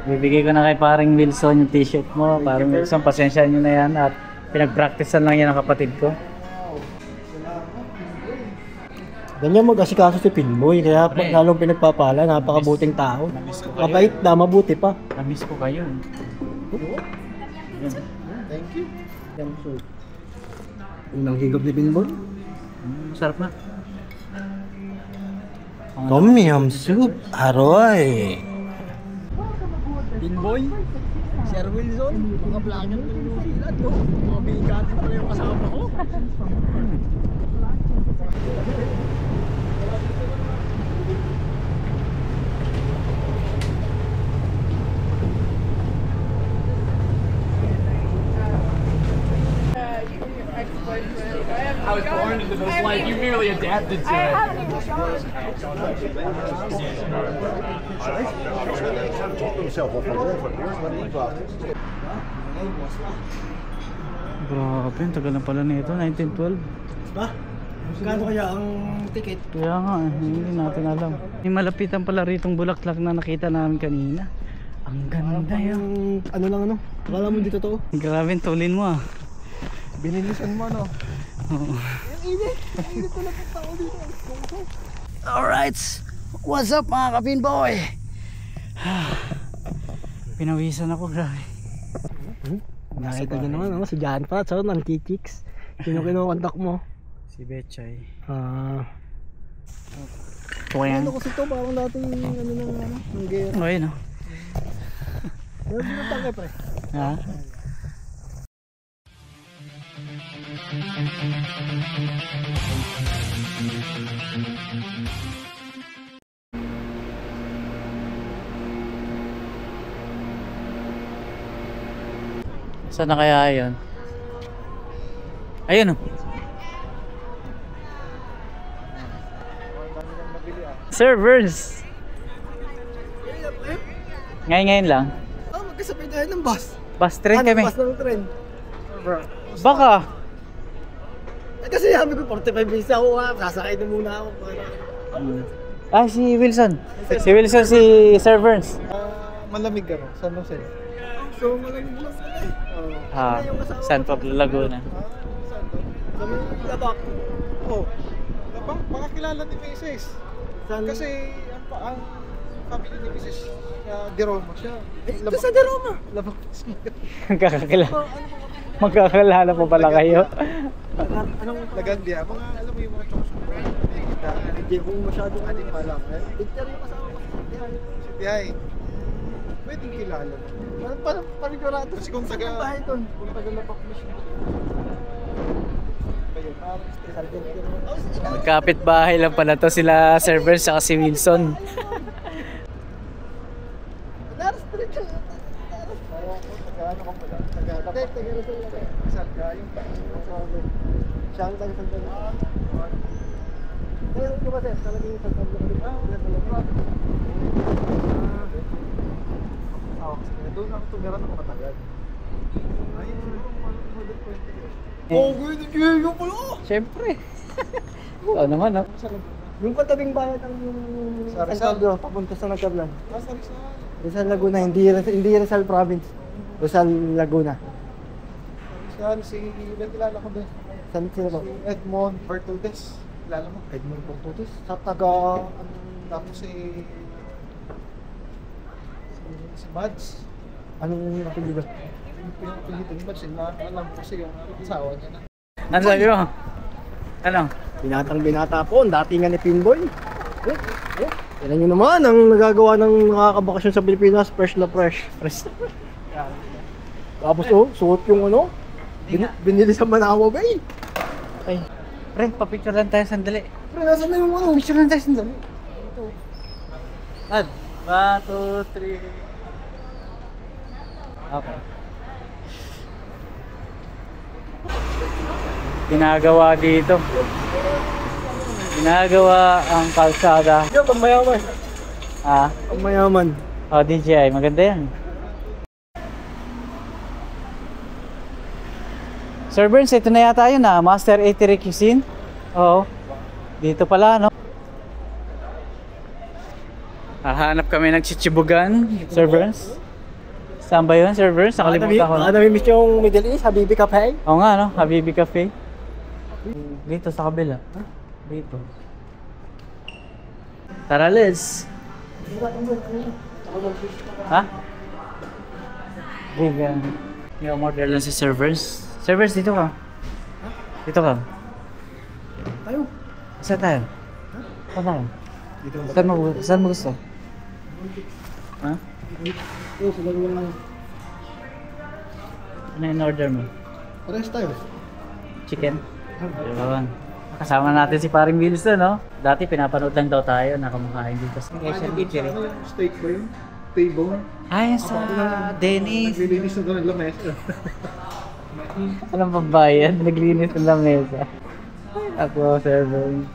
Bibigay ko na kay paring Wilson yung t-shirt mo. Paring Wilson, pasensya nyo na yan at pinag-practicean lang yan ng kapatid ko. Ganyan mag-asikaso si Pinboy, kaya lalong pinagpapala, napakabuting tao. Mabait na, mabuti pa. Namiss ko kayo. Thank you. Unang higop ni Pinboy. Masarap na. Tom Yum Soup, aroy! Pinboy, Sir Wilson, mga vlogger ng New Zealand, mga bigatin pala yung kasama ko. I was born into this life. You merely adapted to it. Grabe, ang tagal na pala nito, 1912. Ba? Kano kaya ang ticket? Kaya nga, hindi natin alam. May malapitan pala ritong bulaklak na nakita namin kanina. Ang ganda yan. Ano lang ano? Wala mo dito to? Grabe, tulin mo ah. Binilisan mo no? Oo. Init talaga tao dito. Alright, what's up mga ka-Pinboy? Pinawisan ako, grabe. Nakita nyo naman, si John Pat, so nanti-chicks. Sino kinukontak mo? Si Betchay. Ano kasi to, parang dating ano ng gera. O yun o. Pero binatang pre. Ha? Saan na kaya yun? Ayun o. Sir Burns. Ngayon lang. Magkasabay tayo ng bus. Bus train kami. Bus ng train. Baka. Kasi sabi ko 45 minutes ako sasakay na muna ako. Ah, si Wilson. Si Wilson, si Sir Burns. Malamig ka no? San Jose? So malamig lang sila eh. San Pablo, Laguna. Sa Labak. Oh, Labak, baka kilala ni Mrs. Kasi ang family ni Mrs. De Roma siya. Ito sa De Roma. Labak. Magkakalala po pala kayo. Anong Lagandia? Mga alam mo yung mga chokosura. Hindi ko masyadong Hindi pa lang. picture yung kasama ko. Si Tiay. Pwedeng kilala. Parang panigurado. Kasi kung taga Labak mo siya. Ayun, parang Magkapit bahay lang pala to sila Sir Burns at si Wilson. Ano ka pala? Taga-Labak. Saan ka? Yung Siyang taga-Santana. Di ba sir? Talagang yung Santana. Doon ako tumira ng matagal. Ayun, Oh, gano'n ko pala! Siyempre. Oo naman, no? Yung katabing bayan ng Sa Rizal? San Pablo, papunta sa Nagkablan. Sa Rizal. Rizal Laguna, hindi Rizal Province. Rizal Laguna. Rizal, si kilala ko din. Saan sila ba? Si Edmond Bertoldes. Kilala mo? Edmond Portutis. Sa taga... Tapos si Mads. Anong napiligan? Pinapilitan ni Mads. Alam ko kasi yung asawa niya na. Ano sabi mo? Ano? Binata po, ang datingan ni Pinboy. Tignan nyo naman ang nagagawa ng nakakabakasyon sa Pilipinas, fresh na fresh. Tapos suot yung ano, binili sa Manawa Bay. Ay, pre, papicture lang tayo sandali. Pero nasa na yung ano? Picture lang tayo sandali. Ito. Ad, 1, 2, 3. Okay. Ginagawa dito. Ginagawa ang kalsada. Yo, pamayaman. Ah? Pamayaman. Oh, DJI. Maganda yan. Sir Burns, ito na yata yun Master 83 Cuisine. Oo. Dito pala, no? Hahanap kami ng chichibugan, Sir Burns. Saan ba yun, server? Sa kalimutan ko. Nami-miss yung Middle East, Habibi Cafe. Oo nga, no? Habibi Cafe. Dito sa kabila. Dito. Tara, Liz. Ha? Vegan. Yung order lang si servers. Servers, dito ka. Dito ka. Tayo. Saan tayo? Saan tayo? Dito. Saan mo gusto? Ha? Ito, sila yung Ano yung order mo? Pares tayo. Chicken? Yun. Kasama natin si Paring Wilson, no? Dati pinapanood lang daw tayo na kumakain dito sa Asian Eatery. Ano yung steak ba yun? Table? Ay, sa Dennis. Naglilinis na doon ang lamesa. Anong babayan? Naglinis ng lamesa. Ako, server.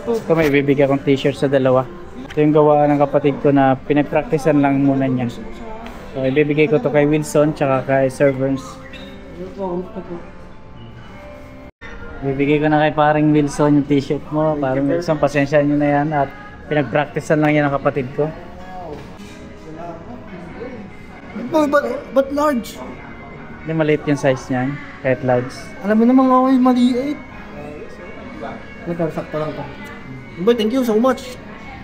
Ito may bibigyan akong t-shirt sa dalawa. Ito yung gawa ng kapatid ko na pinag-practicean lang muna niya. So ibibigay ko to kay Wilson tsaka kay Servers. Bibigay ko na kay paring Wilson yung t-shirt mo. Paring Wilson, pasensya nyo na yan at pinag-practicean lang yan ng kapatid ko. But large? Hindi maliit yung size niyan, kahit large. Alam mo naman ako yung maliit. Nagkasakto lang to. Boy, thank you so much.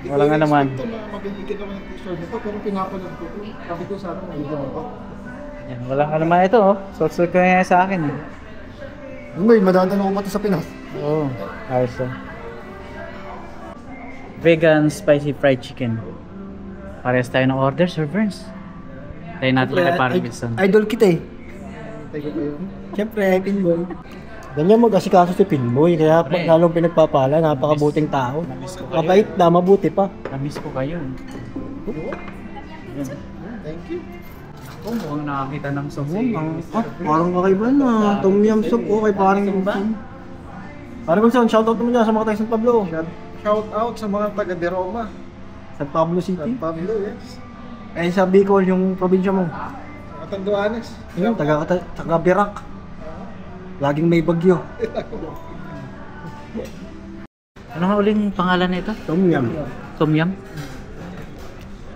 Wala nga naman. Ito na mabibigyan kami ng t-shirt nito pero pinapanood ko. Sabi ko sana mabibigyan ako. Yan, wala ka naman ito oh. Suot-suot ko nga sa akin eh. Boy, madadala ko ba ito sa Pinas? Oo, ayos oh. Vegan spicy fried chicken. Parehas tayo ng order, Sir Burns. Tayo natin kay paring Wilson. Idol kita eh. Tayo ko yun. Siyempre, Pinboy. Ganyan mag-asikaso si Pinboy, kaya Pre. lalong pinagpapala, napakabuting tao. Mabait na, mabuti pa. Namiss ko kayo. Thank you. Oh, mukhang nakakita ng sauce. Parang kakaiba na. Tom Yum soup ko kay parang Wilson. Parang Wilson, shoutout naman dyan sa mga tayo San Pablo. Shout out sa mga taga De Roma. San Pablo City. San Pablo, yes. Eh sa Bicol, yung probinsya mo. Sa Catanduanes. Yun, taga Birak. Laging may bagyo. Ano nga uling pangalan nito? Tom Yum. Tom Yum?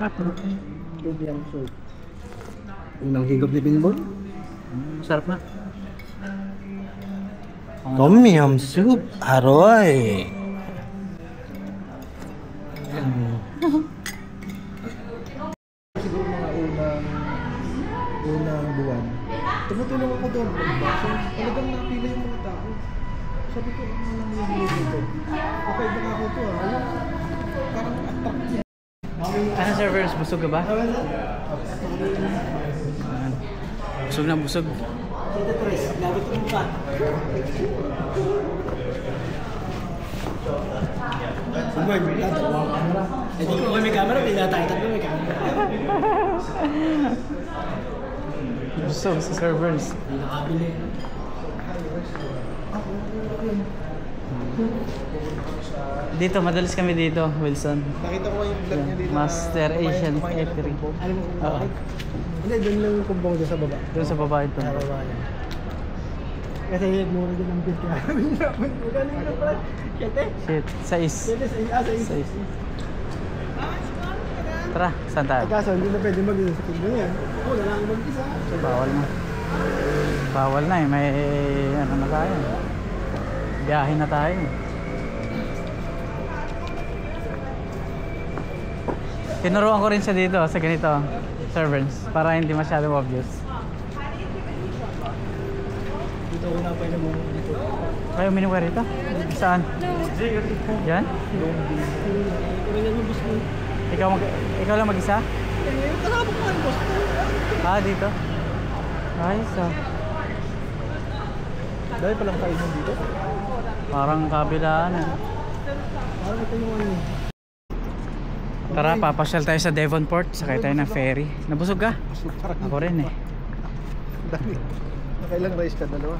Tom Yum soup. Unang higop ni Pinboy. Sarap na. Tom Yum soup. Aroy. Siguro mga unang buwan. Tumutulong ako doon. So, talagang napila yung mga tao. Sabi ko, ano lang yung dito? Okay, baka ako to ah. Parang attract. Ano servers? Busog ka ba? Busog na busog. Hindi ko may camera, pinatay mo may camera. Busog sa servers. Nakabili. Dito, madalas kami dito, Wilson. Nakita ko yung vlog niya dito. Master Asian Eatery. Alam mo kung Oo. bakit? Hindi, doon lang yung kumbong doon sa baba. Doon sa baba ito. Sa baba yan. Kasi mura din ang bill kaya. Magkano yun pala? Siyete? Shit, sais. Siyete, sa isa. Sais. Tara, saan tayo? Kaso hindi na pwede mag-isa sa kumbong yan. Oo, wala lang mag-isa. Bawal na. Bawal na eh, may ano na tayo. Biyahe na tayo. Tinuruan ko rin siya dito sa ganito, servants, para hindi masyadong obvious. Dito ko na pa yung dito. Kayo uminom ka rito? Saan? Yan? Ikaw lang mag-isa? Kasama ko ang boss. Ah, dito? Ayos ah. Dahil palang kainan dito. Parang kabilaan ah. Parang ito yung ano. Tara, papasyal tayo sa Devonport, sakay tayo ng ferry. Nabusog ka? Ako rin eh. Dami. Nakailang rice ka? Dalawa?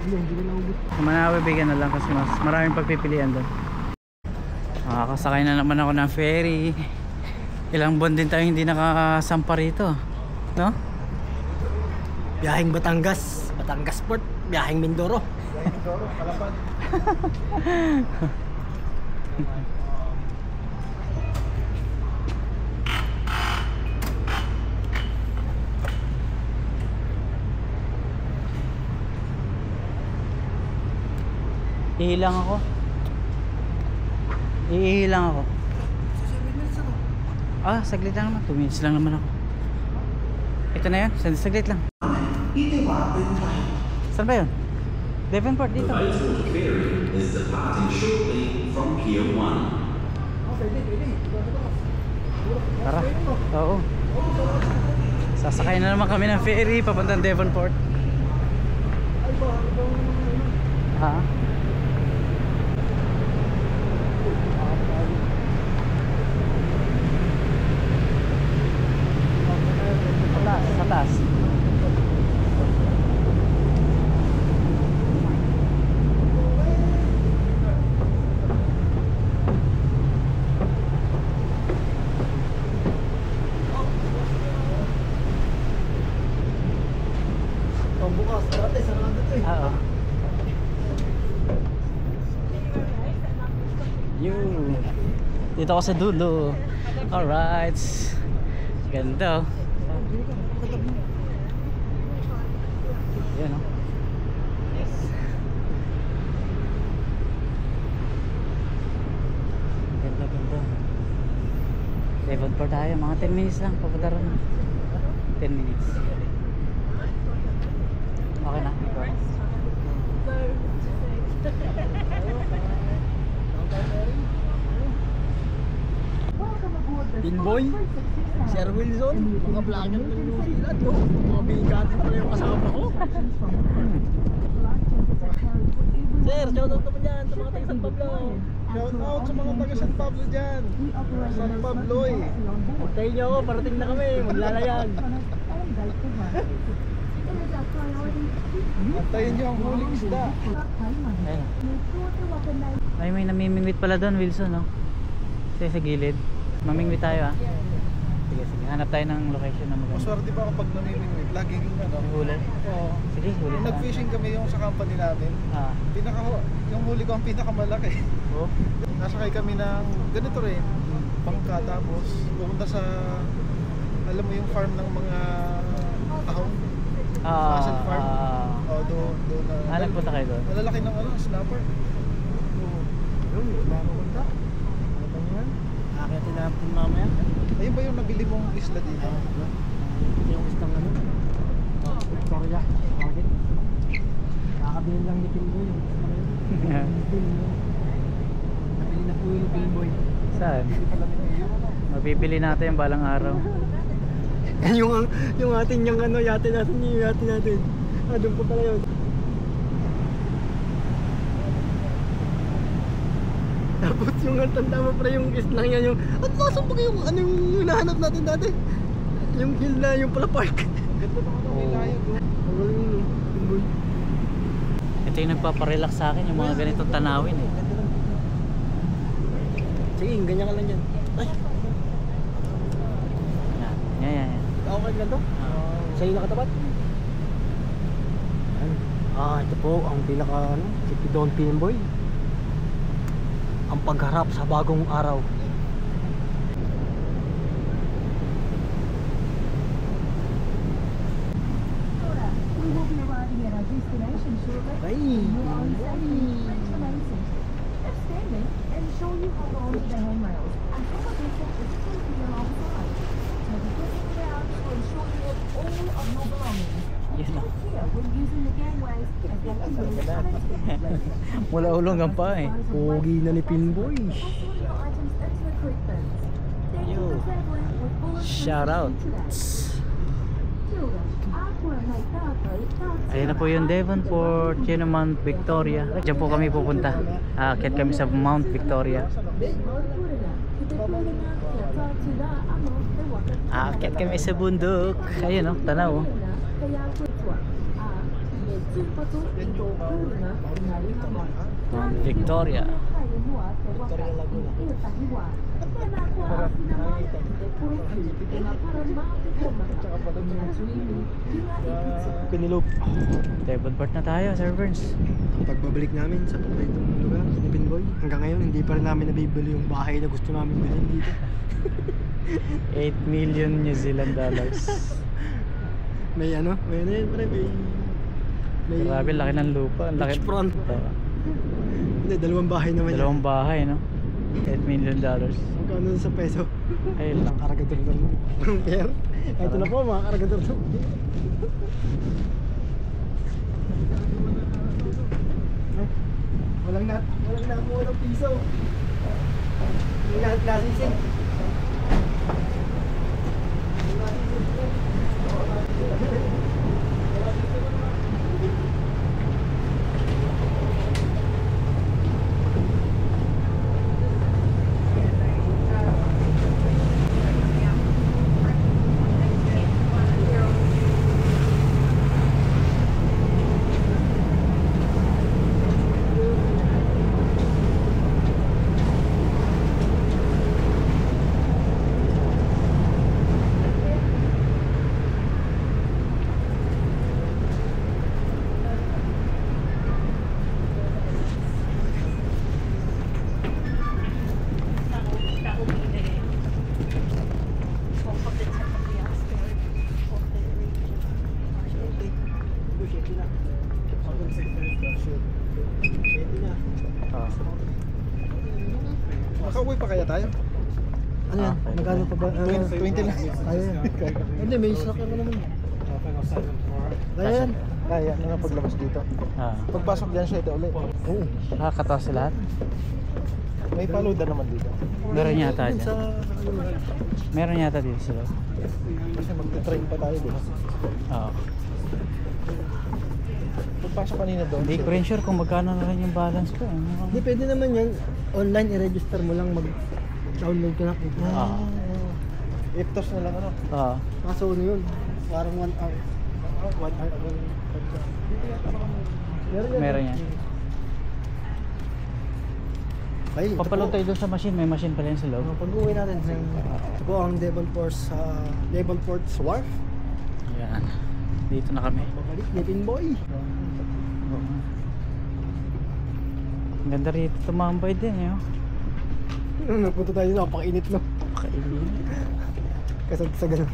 Hindi ko naubos. Manawibigyan na lang kasi mas maraming pagpipilian doon. Makakasakay na naman ako ng ferry. Ilang buwan din tayo hindi nakasampa rito, no? Biyaheng Batangas. Batangas Port. Biyaheng Mindoro. Mindoro, Palapan. Ihilang ako. Ihilang ako. Ah, saglit lang naman. 2 minutes lang naman ako. Ito na yun. Saglit lang. Saan ba yun? Devonport dito. Whitewood Ferry is departing shortly from Pier 1. Tara. Oo. Sasakay na naman kami ng ferry papuntang Devonport. Ha? Sa taas. Bukas, dati sarado to eh. Oo. Yun. Dito ako sa dulo. Alright. Ganda. Yan o. Yes. Ganda, ganda. Devonport tayo. Mga 10 minutes lang. Papunta rin. 10 minutes. Okay na. Pinboy, Sir Wilson, mga vlogger ng New Zealand, no? Mga bigatin pala yung kasama ko. Sir, shoutout naman dyan sa mga taga San Pablo. Shoutout sa mga taga San Pablo dyan. San Pablo eh. Hintayin nyo ako, parating na kami, maglalayag. Antayin nyo ang huling isda. Ayun. Ay, may namimingwit pala doon, Wilson, no? Kasi sa gilid. Mamingwit tayo, ah. Sige, sige. Hanap tayo ng location na maganda. Maswerte ba kapag namimingwit? Laging Huli? Oo. Sige, huli Nung na. nag-fishing kami yung sa company namin, Ah. yung huli ko ang pinakamalaki. Oh. Nasakay kami ng ganito rin, bangka, tapos pumunta sa, alam mo yung farm ng mga tahong, Fossil farm. doon na. Nagpunta kayo doon? Malalaki ng snapper. Yung, bago punta. Ano ba yan? Akitin natin mamaya. Ayun ba yung nabili mong isla dito? Yung istang ano? Victoria. Bakit? Nakakabili lang ni Pinboy yung istang yun. Nabili na po yung Pinboy. Saan? Mabibili natin yung balang araw. yung atin yung ano, yate natin. Ah, doon po pala yun. Tapos yung tanda mo pa yung islang yan yung at nasaan ba yung ano yung hinahanap natin dati? Yung hill na yung pala park. Ganda na ako ng layag. Ang galing yun, Pinboy. Ito yung nagpaparelax sa akin, yung mga ganitong tanawin eh. Sige, ganyan ka lang dyan. Ay, Yan. okay lang to? Sa'yo nakatapat? Ito po ang pinaka si Don Pinboy. Ang pagharap sa bagong araw. We will be arriving at our destination shortly. Ay, More on safety, transformation, standing and show you how to hold the handrails. And accommodation is fully alongside. So be getting around to ensure you have all of your belongings. Yes, ma'am. Take care when using the gangways as well as your connectivity. Mula ulo hanggang pa eh. pogi na ni Pinboy. Sorting your items into the creek bins. Thank you for traveling with bulletproof Shout out. today. Ayan na po yung Devonport, yun ang Mount Victoria. Diyan po kami pupunta. Aakyat kami sa Mount Victoria. Aakyat kami sa bundok. Ayun o, tanaw o. Mount Victoria. Pinilog. Devonport na tayo, Sir Burns. Ang pagbabalik namin sa paboritong lugar ni Pinboy, hanggang ngayon hindi pa rin namin nabibili yung bahay na gusto namin bilhin dito. 8 million New Zealand dollars. May ano yun pre, may Grabe, laki ng lupa. Ang laki. beachfront. Oo. Hindi, dalawang bahay naman Dalawang bahay, no? $8 million. Magkano sa peso? Ayun lang. Karagador ng pera. Ito na po mga karagador ng walang nakuha ng piso. Walang nasising. Makauwi pa kaya tayo? Ano yan? Magkano pa ba? 20 lang. Ayun. Hindi, may stock naman naman. Ayan. Kaya na nga paglabas dito. Pagpasok dyan siya ito ulit. Oo. Nakakatawa sa lahat. May paluda naman dito. Meron yata Sa dyan. Meron yata dito sila. Kasi magte-train pa tayo dito. Oo. Pagpasok kanina doon. Hindi ko rin sure kung magkano na rin yung balance ko. Hindi, pwede naman yan. Online, i-register mo lang mag-download ka na. Iptos na lang ano. Oo. Kaso ano yun? Parang 1 hour. 1 hour. Meron yan. Ay, Papaload tayo doon sa machine. May machine pala yan sa loob. Pag-uwi natin ito ang Devonport's Wharf. Yan. Dito na kami. Babalik ni Pinboy. Ang ganda rito tumambay din eh. Nagpunta tayo sa pakainit no. Kainin. Kasag sa ganun.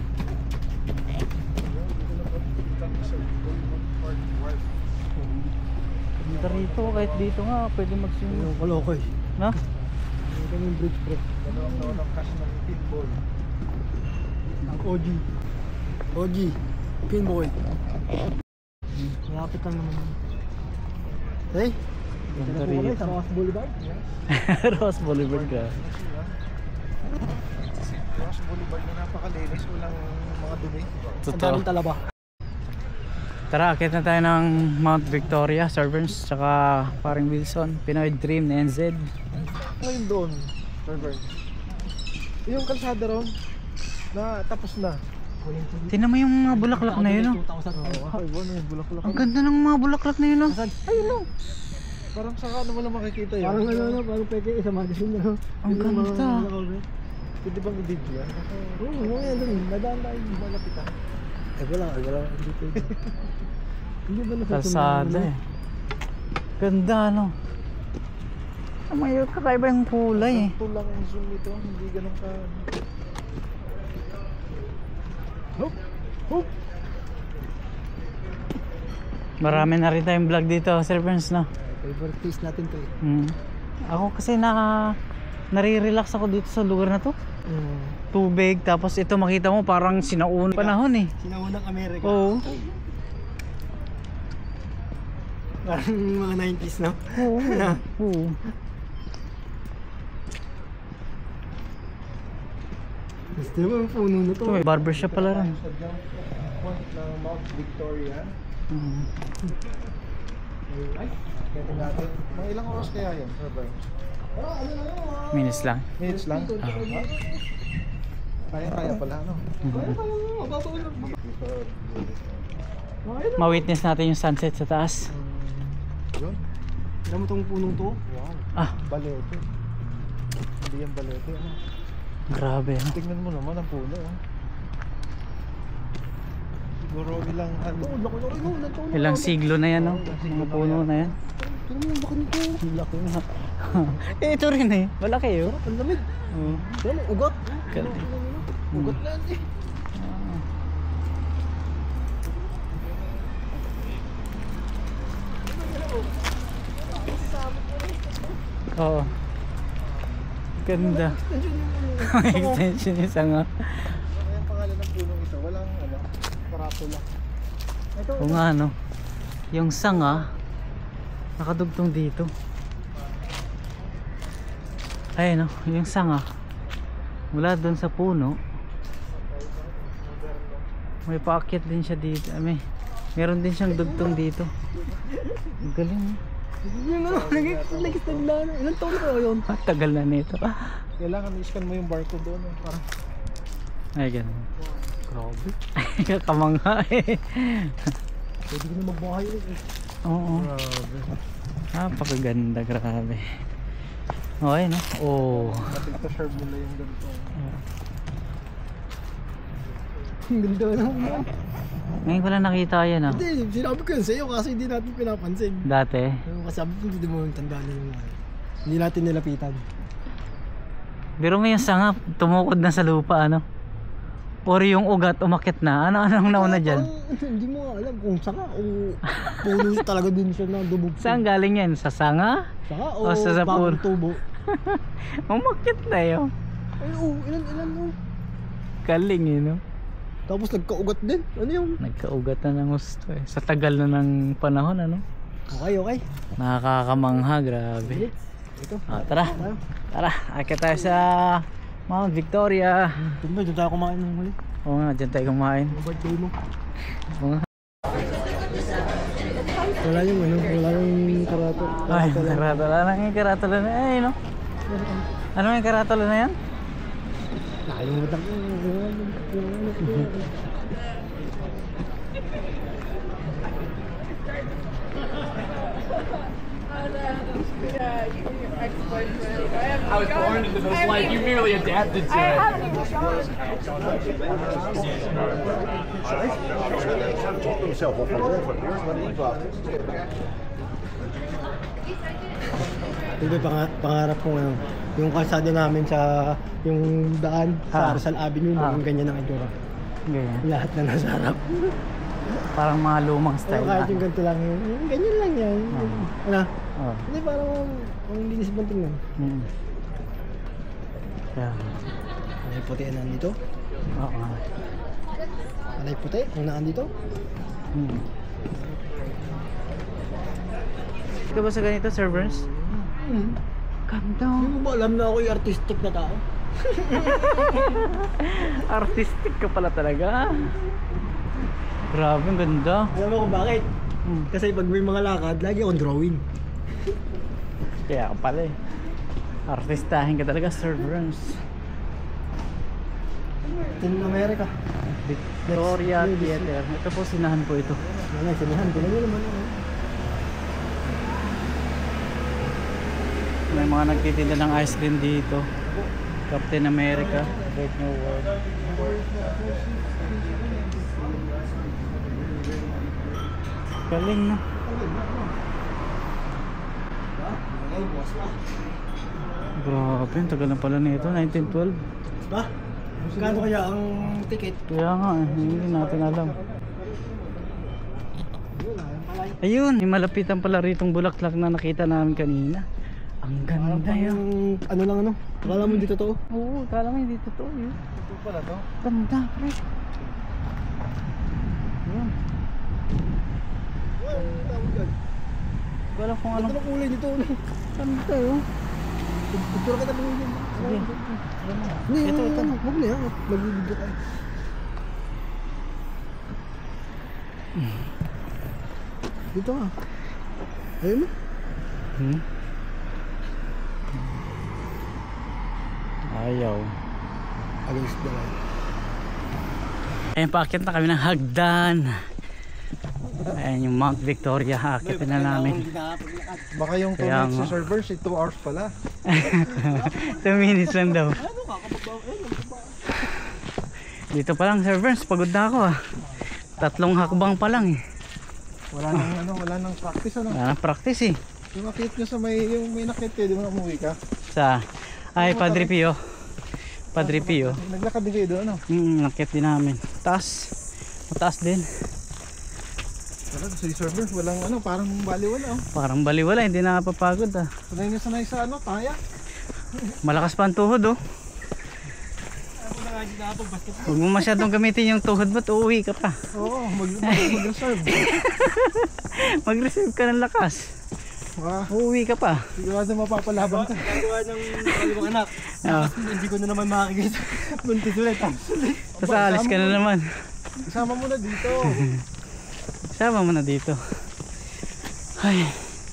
Ang ganda rito. Kahit dito nga pwede mag-swim. Yung kalokoy. No? Yung ganyung bridge bro. Dalawang taon ng cash ng pinball. Ang OG. OG. Pinboy. Malapit lang naman. Hey? Ganda Ito na po kami rito. sa Ross Boulevard. Ross Boulevard ka. Ross Boulevard na napakalinis. Walang mga dumi. Ang Totoo. daming talaba. Tara, akit na tayo ng Mount Victoria, Servants, tsaka Paring Wilson, Pinoy Dream, NZ. Ngayon doon, Reverend. Yung kalsada ron, na tapos na. Tingnan mo yung mga bulaklak na yun, oh. 2,000. Ay, ano yung bulak-bulak. Ang ganda ng mga bulaklak na yun, oh. Ayun, oh. Parang saka ano mo lang makikita yun. Parang ano, parang peke sa magazine na. Ang ganda. Pwede bang i-video yan? Oo, ano yan dun. Nadaan tayo. Malapitan. Ay, wala. Hindi pwede. Hindi ba nasa Kalsada, eh. Ganda, no. May kakaiba yung kulay, eh. Ito lang ang zoom nito, hindi ganun ka... Hop! Hop! Marami na rin tayong vlog dito, Sir Burns, no? favorite place natin to eh. Ako kasi nare-relax ako dito sa lugar na to. Tubig, tapos ito makita mo parang sinaunang panahon, eh. Sinaunang Amerika. Oo. Parang mga 90s na. Oo. Oo. Gusto mo yung puno na to. Ito, may barbershop pala rin. Sa jump point ng Mount Victoria. Ay, kaya natin. Mga ilang oras kaya yun, Robert? Minutes lang. Minutes lang? Kaya pala, ano? Ma-witness natin yung sunset sa taas. Yun? Alam mo tong punong to? Wow. Ah, Balete. Hindi yan balete, ano? grabe, no? Tingnan mo naman ang puno, oh. Siguro ilang, ano? Ilang siglo na yan, no? Mga puno na yan. Pero mo baka nito. Ang laki na. Eh, ito rin, eh. Malaki, oh. Ang lamig. Oo. Pero mo, ugot. Ganda. Ugot na yan eh. Oo. Ganda. Extension yung sanga. Ano yung pangalan ng punong ito? Walang ano, karatula. Ito, O nga no. Yung sanga nakadugtong dito. Ayun no, yung sanga mula doon sa puno. May paakyat din siya dito. Meron din siyang dugtong dito. Ang galing eh. Yun ano, nag-extend na. Ilang taon na kayo yun? Tagal na nito. kailangan i-scan mo yung barcode doon. Para Ay ganun. Grabe. Kamangha eh. Pwede ko na magbahay ulit eh. Oo. Grabe. Napakaganda, grabe. Okay no? Oh. napicture nila yung ganito. Ang ganda na. Ngayon ko lang nakita yan ah. Hindi, sinabi ko yun sa'yo kasi hindi natin pinapansin. Dati. Kasi sabi ko hindi mo tandaan yung hindi natin nilapitan. Pero ngayon sanga tumukod na sa lupa ano? Or yung ugat umakit na. Anong nauna dyan? Hindi mo alam kung saka o puno talaga din siya na dumog. Saan galing yan? Sa sanga? Saka O sa bagong sapul? tubo. Umakit na yun. Ay ilan oh. Galing eh no? Tapos nagkaugat din. Ano yung? Nagkaugat na ng gusto eh. Sa tagal na ng panahon ano? Okay. Nakakamangha, grabe. Ito. Tara. Tara, akit tayo sa Mount Victoria. Tumba, dyan tayo kumain ng huli. Oo nga, dyan tayo kumain. Ang birthday mo. Oo nga. Wala yung karato. Ay, karatula na yung karatula na. Ay, no? Ano yung karatula na yan? Nakalimutan ko. I was born into this life. You merely adapted to it. Ito pangarap ko ngayon. Yung kalsada namin sa yung daan sa Rizal Avenue, maging ganyan ang itsura. Ganyan. Lahat na nasa harap. Parang mga lumang Pero style kahit na. yung ganito lang yun, ganyan lang yan. Ano? Oo. Hindi parang ang linis bang tingnan. Kaya, Alay puti ang nandito. oo. Alay puti ang nandito. Ito ba sa ganito, servers? Ganda. Hindi mo ba alam na ako yung artistic na tao? Artistic ka pala talaga. Grabe, ang ganda. Alam mo kung bakit? Kasi pag may mga lakad, lagi akong drawing. Kaya ka pala eh. Artistahin ka talaga, servers. Team America. Victoria Theater. Ito po, sinahan po ito. Yan, sinihan. Tingnan nyo naman. May mga nagtitinda ng ice cream dito. Captain America, Great New World. Galing no? Grabe, ang tagal na pala nito, 1912. Ba? Kano kaya ang ticket? Kaya nga, hindi natin alam. Ayun, may malapitan pala ritong bulaklak na nakita namin kanina. Ang ganda yun. Ano lang ano? Akala mo hindi totoo? Oo, akala mo hindi totoo yun. Ito pala to. Ganda, pre. Yun. Wala kung ano. Ano ang kulay nito? Ganda yun. Picture ka naman yun. Sige. Hindi, Ito. huwag na yan. Magbibigyo ka. Dito nga. Ayun mo. Ayaw. Against the light. Ayan, paakyat na kami ng hagdan. Ayan yung Mount Victoria. Aakyat na namin. Baka yung 2 Kaya minutes nga. sa servers, 2 hours pala. 2 minutes lang daw. Dito pa lang, servers, pagod na ako ah. 3 hakbang pa lang eh. Wala nang practice ano. Wala na practice eh. Yung nakit nyo sa yung may nakit kayo, di mo na umuwi ka. Sa, ay Padre Pio. Padre Pio. Naglakad din kayo doon ano. Nakit din namin. Taas. Mataas din. Talaga si server, walang ano, parang baliwala oh. Parang baliwala, hindi nakapapagod ah. Sanay sa ano, taya. Malakas pa ang tuhod oh. Ako na nga hindi nakapag-basket. Huwag mo masyadong gamitin yung tuhod mo, uuwi ka pa. Oo, mag-reserve. Mag-receive ka ng lakas. Uuwi ka pa. Sigurado mapapalaban ka. Nagawa ng kalibang anak. Oo. Hindi ko na naman makakikita. Buntis ulit. Tapos aalis ka na naman. Isama mo na dito. Sama mo na dito. Ay.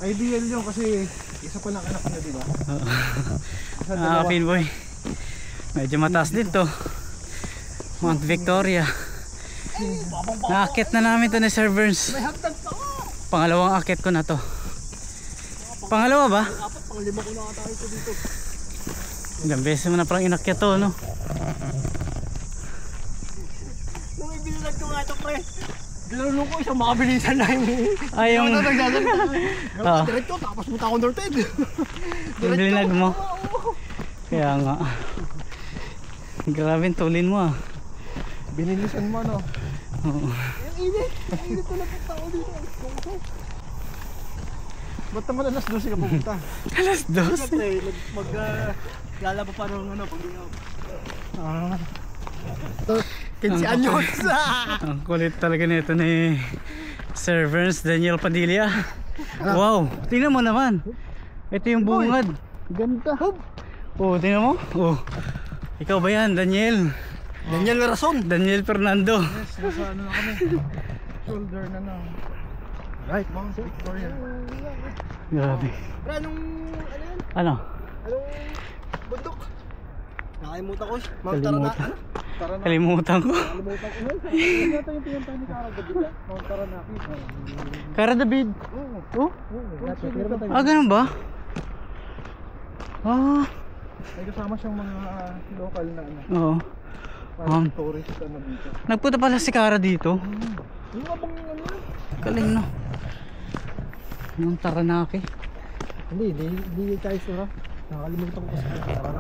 Ideal yun kasi isa pa lang anak niya, di ba? Isa, Ah, dalawa. Pinboy. Medyo mataas dito. Mount Victoria. Naakit na namin to ni Sir Burns. Pangalawang akit ko na to. Pangalawa ba? Apat, pang-lima ko na tayo ito dito. Ilang beses mo na parang inakyat to, no? Nung ibinilag ko nga ito, pre. Dinulong ko isang makabilisan na yung... Ay, yung... Oo. Diretso, tapos punta ako Norted. Yung bilinag mo. Kaya nga. Grabe, tulin mo ah. Binilisan mo, no? Oo. Ang init. Ang init ko na punta ako dito. Ba't naman alas 12 ka pupunta? Alas 12. Siyempre, lalaba pa nung ano, pag Ah. 15 anyos. Ang kulit talaga nito ni Sir Burns Daniel Padilla. Wow, tingnan mo naman. Ito yung bungad. Ganda. Oh, tingnan mo. Oh. Ikaw ba yan, Daniel? Daniel Rason. Daniel Fernando. Yes, nasa ano na kami. Shoulder na na. Right, Mount Victoria. Grabe. Pre, anong, ano yan? Ano? Anong bundok? Nakalimutan ko. Mount Kalimutan. Taranaki. Kalimutan ko. Nakalimutan ko. Ito yung pinuntahan ni Carl David. Mount Taranaki. Cara David. Oo. Oh? Ah, ganun ba? Ah, May kasama siyang mga local na ano. oo. Parang tourist ano dito. Nagpunta pala si Cara dito. Yung abang ano yun? Galing no. Yung Taranaki. Hindi tayo sura. Nakalimutan ko kasi.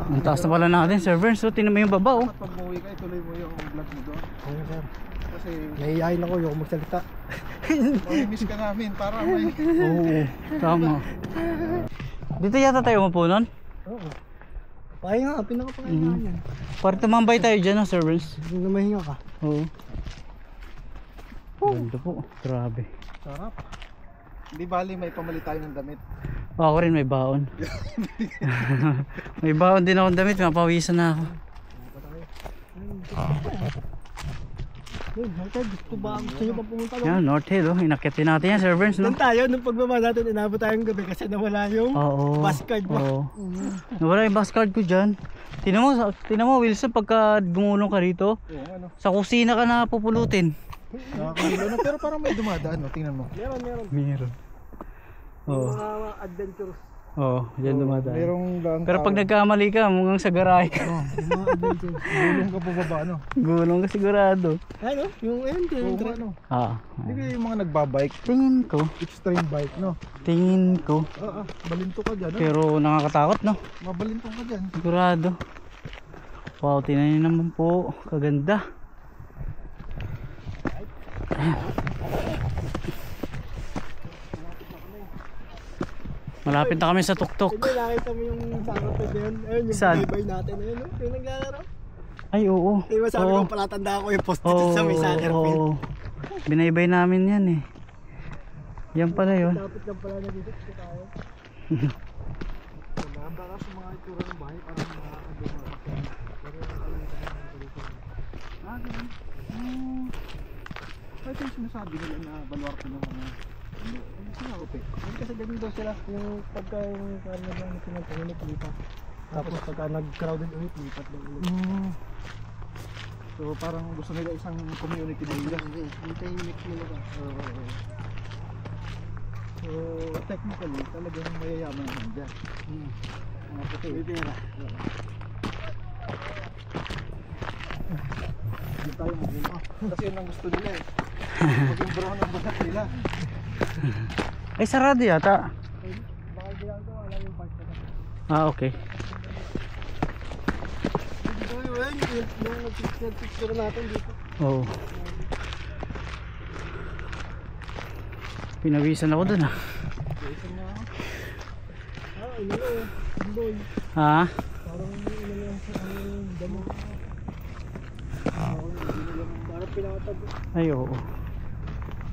Ang taas na pala natin, Sir Burns. So, tingnan mo yung baba oh. Pag umuwi ka, ituloy mo yung vlog mo doon. Oo, sir. Kasi Nahihayin ako, yung magsalita. miss ka namin para may... Oo, tama. Dito yata tayo umapo nun? Oo. Pahinga, pinakapahinga yan. Para tumambay tayo dyan no, Sir Burns. Yung na mahinga ka. Oo. Ganda po, grabe. Sarap. Hindi bali may pamali tayo ng damit. Ako rin may baon. May baon din akong damit, mapawisan na ako. Norted, gusto ba? Gusto nyo pa pumunta doon? Yan, North Hill oh. Inakyatin natin yan, Sir Burns, no? Doon tayo, nung pagbaba natin, inabot tayong gabi kasi nawala yung Oo. bus card mo. Oo. Nawala yung bus card ko dyan. Tingnan mo Wilson, pagka gumulong ka rito, Oo, ano. sa kusina ka na pupulutin. Nakakahilo na pero parang may dumadaan, no? Tingnan mo. Meron. Meron. Oo. Mga adventures. Oo, dyan dumadaan. Merong daan Pero pag nagkamali ka, mukhang sa garahe ka. Mga adventures. gulong ka pababa, ano? Gulong ka sigurado. Ano? Yung ayun, Oo, yung ano? Ah, Hindi kayo yung mga nagbabike, tingin ko. extreme bike, no? Tingin ko. Balinto ka dyan, no? Pero nakakatakot, no? Mabalintong ka dyan. Sigurado. Wow, tingnan niyo naman po. Kaganda. Malapit na kami sa tuktok. Hindi, nakita mo yung sarap na yun. Ayun, yung Saan? bye-bye natin. Ayun, no? Yung naglalaro. Ay, oo. Di ba sabi Oo. ko, palatanda ko yung post dito sa may soccer field. Oo. Binaybay namin yan eh. Yan pala yun. Dapat lang pala na dito. Dito tayo. Baka sa mga itsura ng bahay, parang mga ito yung sinasabi nila na baluarte ng mga ano sila ope. Kasi ganun daw sila. Yung pagka yung ano lang pinagpanginip, lipat. Tapos pagka nag-crowded ulit, lipat lang ulit. So parang gusto nila isang community din nila. Yung tahimik nila ba? So technically talagang mayayaman naman dyan. Mga puti. Pwede na. Hindi tayo mag-una. Kasi yun ang gusto nila eh. Maging brown ang balat nila. Ay, sarado yata. Baka ginagawa lang yung part na kasi. Ah, okay. Dito yun, yung nag-picture natin dito. Oo. Pinawisan ako dun Ha? Parang damo. Parang pinatag. Ay oo.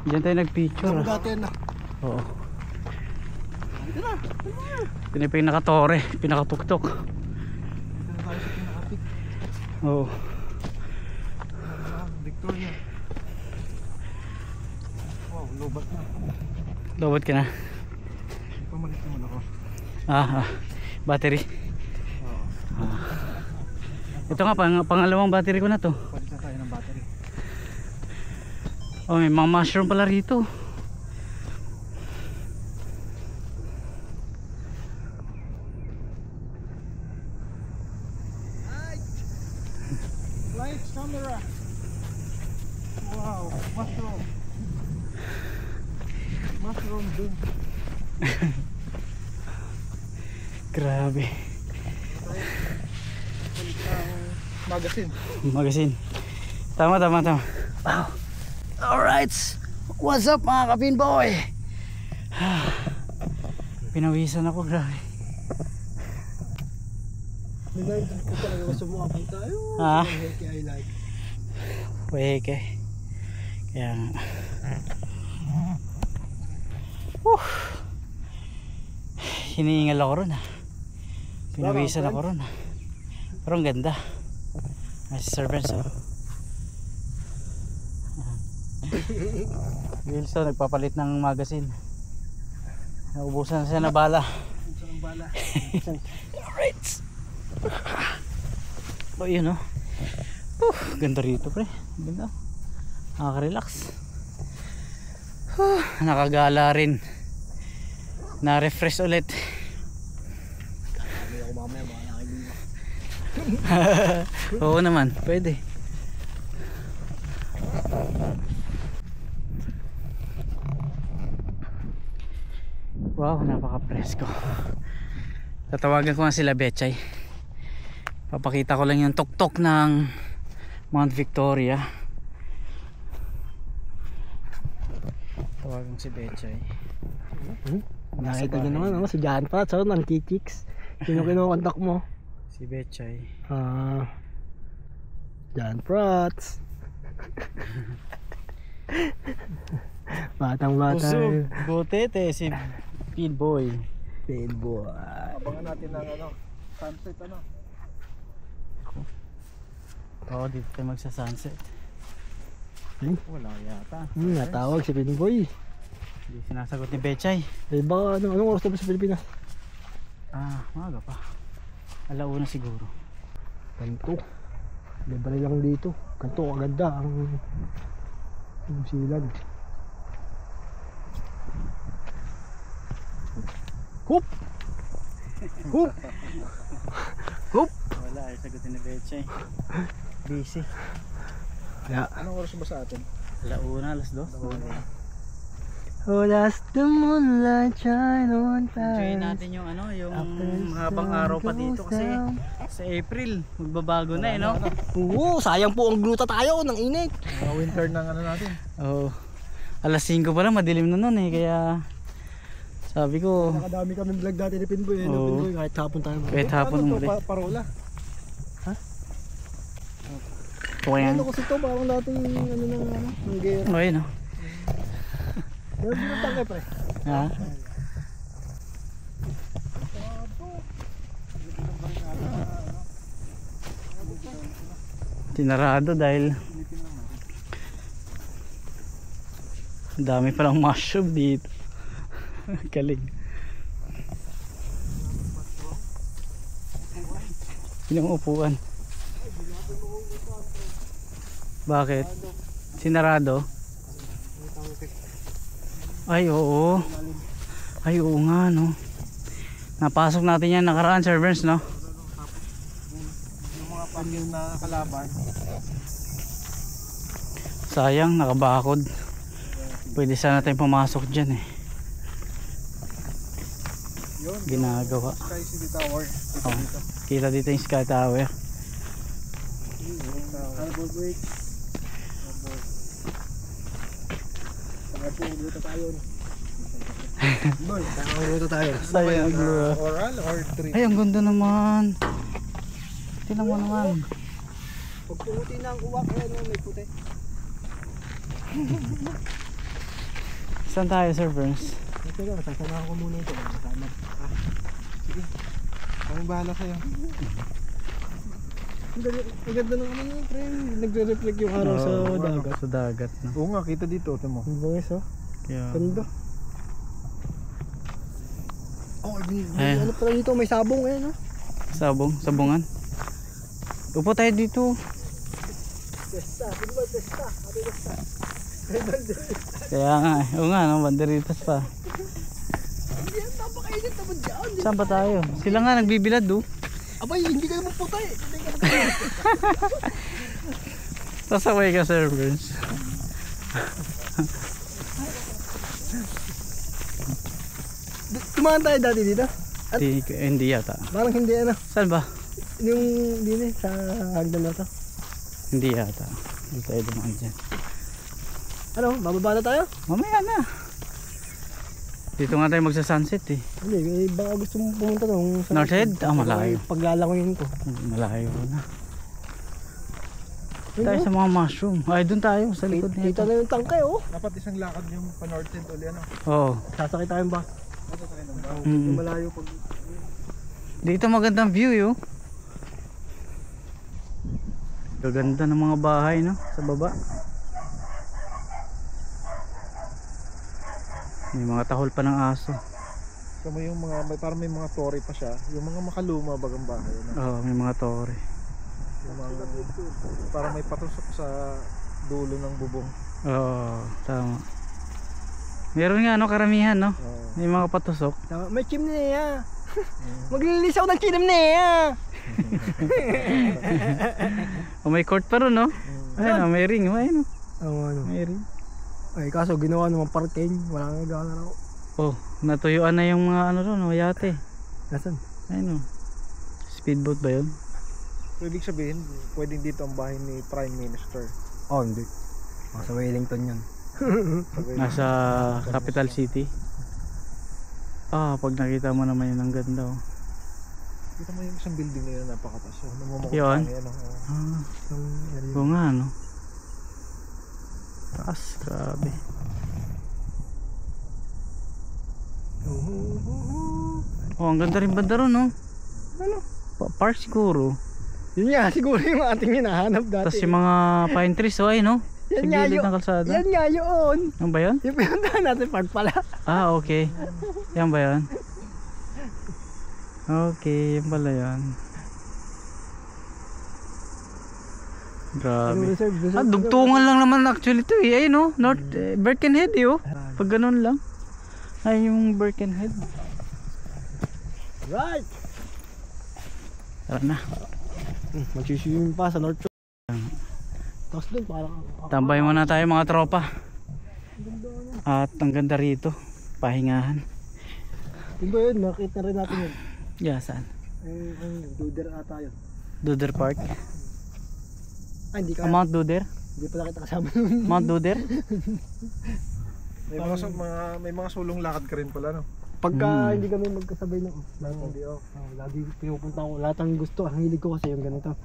Diyan tayo nagpicture Dati na. Oo. Ito na pa yung nakatore, pinakatuktok. Ito na tayo sa pinakapik. Oo. Victoria. Wow, lobat na. Lobot ka na. Pamalit naman ako. Battery. Ito nga, pangalawang battery ko na to. Palit na tayo ng battery. Oh, may mga mushroom pala rito. Lights, camera. Wow, mushroom. Mushroom din. Grabe. Magazine. Magazine. Tama. Wow. Alright. What's up mga kapinboy? Pinawisan ako, grabe. Nilay ko talaga sumukapag tayo. Heke I like. Heke. Kaya nga. Hinihingal ako ron Pinawisan ako ron Pero ang ganda. May servants Wilson nagpapalit ng magazine. Naubusan siya na bala. Alright. Yun ganda rito pre. Ganda. Nakaka-relax. Nakagala rin. Na-refresh ulit. Oo naman, pwede. Wow, napaka-presko. Tatawagan ko nga sila Betchay. Papakita ko lang yung tuktok ng Mount Victoria. Tawagan si Betchay. Nakita nyo naman si John Pat, so nang kikicks. Sino kinukontak mo? Si Betchay. John Prats. Batang Usog, botete si Speedboy. Speedboy. Abangan natin ng sunset Oo, dito tayo magsa-sunset. Wala yata. Natawag si Speedboy. Hindi sinasagot ni Betchay. Baka anong oras na ba sa Pilipinas? Maaga pa. Alauna siguro. Ganto. Libre lang dito. Ganto, aganda ang New Zealand. Hup! Hup! Hup! Wala, ay sagutin ni Betchay. Busy. Anong oras ba sa atin? Alauna, alas 2. Oh, that's the moonlight shine on fire. Enjoy natin yung yung habang araw pa dito kasi sa April magbabago na no? Oo, sayang po ang gluta tayo ng init. Winter ng natin. Oo. Alas 5 pa lang, madilim na nun kaya sabi ko Nakadami kami vlog dati ni Pinboy. Pinboy, kahit hapon tayo. kahit hapon Ano umuli. to? Parola? Kuya. Ano kasi ito, parang dating ng gera. Okay no? Meron din ang tangay pre. Ha? Tinarado dahil dami palang mushroom dito. Galing. Ilang upuan. Bakit? Sinarado? Ay oo. Ay oo nga no. Napasok natin yan nakaraan servers no. Yung mga pamilya na kalaban. Sayang nakabakod. Pwede sana tayong pumasok dyan Yun. Ginagawa. Sky City Tower. Dito, dito. Kita dito yung Sky Tower. Harbor Bridge. Saka po, dito tayo. Boy, nakakaluto tayo. Sayang bro. Oral or drip? Ay, ang ganda naman. Tingnan mo naman. Pag pumuti na ang uwak, may puti. Saan tayo, Sir Burns? Teka, sasama ko muna ito. Sige. Kaming bahala sa'yo. Ang ganda ng ano yung pre. Nagre-reflect yung araw sa dagat. Sa dagat, no? Oo nga, kita dito. Ito mo. Ang bangis oh. Kaya, Ganda. Oh, Ayan. ano pala dito? May sabong eh, no? sabungan. Upo tayo dito. Testa, ano ba testa? Ano testa? Kaya nga, oo nga, no? Banderitas pa. Hindi yan, napakainit naman dyan. Saan pa tayo? Sila nga nagbibilad, do. Abay, hindi kayo maputa eh. Sasaway ka, Sir Burns. Tumahan tayo dati dito? Hindi yata. Parang hindi ano. Saan ba? Yung din eh, sa hagdan na to. Hindi yata. Hindi tayo dumaan dyan. Ano, bababa na tayo? Mamaya na. Dito nga tayo magsa-sunset eh. Hindi, baka gusto mong pumunta doon. Northhead? Ah, malayo. Paglalangoyin ko. Malayo na. Tayo sa mga mushroom. Ay, doon tayo sa likod nito. Kita na yung tangkay oh. Dapat isang lakad yung pa-northern uli ano. Oo. Sasakay tayong bus. Mm. Malayo pag... Dito magandang view yo. Gaganda ng mga bahay no sa baba. May mga tahol pa ng aso. So may yung mga, parang may mga tore pa siya. Yung mga makaluma bagang bahay. Ano? Oo, may mga tore. Yung mga, parang may patusok sa dulo ng bubong. Oo, tama. Meron nga no karamihan no. May mga patusok. May chimney Maglilisaw ng chimney O may court pa ron no. Ayun, may ring, ayun. ano. May ring. Ay kaso ginawa naman parking. Wala nang gana raw. Oh, natuyuan na yung mga ano ron, yate. Nasaan? Ayun oh. Speedboat ba 'yun? So, ibig sabihin, pwedeng dito ang bahay ni Prime Minister. Oh hindi. Sa Wellington yan. Nasa capital city. Ah, pag nakita mo naman yun ang ganda oh. Kita mo yung isang building na yun napakataas. So, namumukha Yun? yan. Ah, oo nga no. Taas, grabe. Oh, ang ganda rin banda ron no. Ano? Park siguro. Yun nga siguro yung ating hinahanap dati. Tapos yung mga pine trees oh ay no. Sa Yan nga gilid yun. ng kalsada. Yan nga yun. Ano ba yun? Yung pinuntahan natin park pala. Ah, okay. Yan ba yun? Okay, yan pala yan. Grabe. Ah, dugtungan lang naman actually ito eh. Ayun no, North Birkenhead eh oh. Pag ganun lang. Ay yung Birkenhead. Right. Tara na. Magsiswimming pa sa North Shore. Tapos doon parang Tambay muna tayo mga tropa. At ang ganda rito. Pahingahan. Yung ba yun? Nakita rin natin yun. Yeah, saan? Ang Duder ata yun. Duder Park. Ay hindi ka. Mount Duder? Hindi pala kita kasama nun. Mount Duder? May mga sulong lakad ka rin pala no. Pagka hindi kami magkasabay ng Hindi oh. lagi pinupunta ko. Lahat ang gusto. Ang hilig ko kasi yung ganito.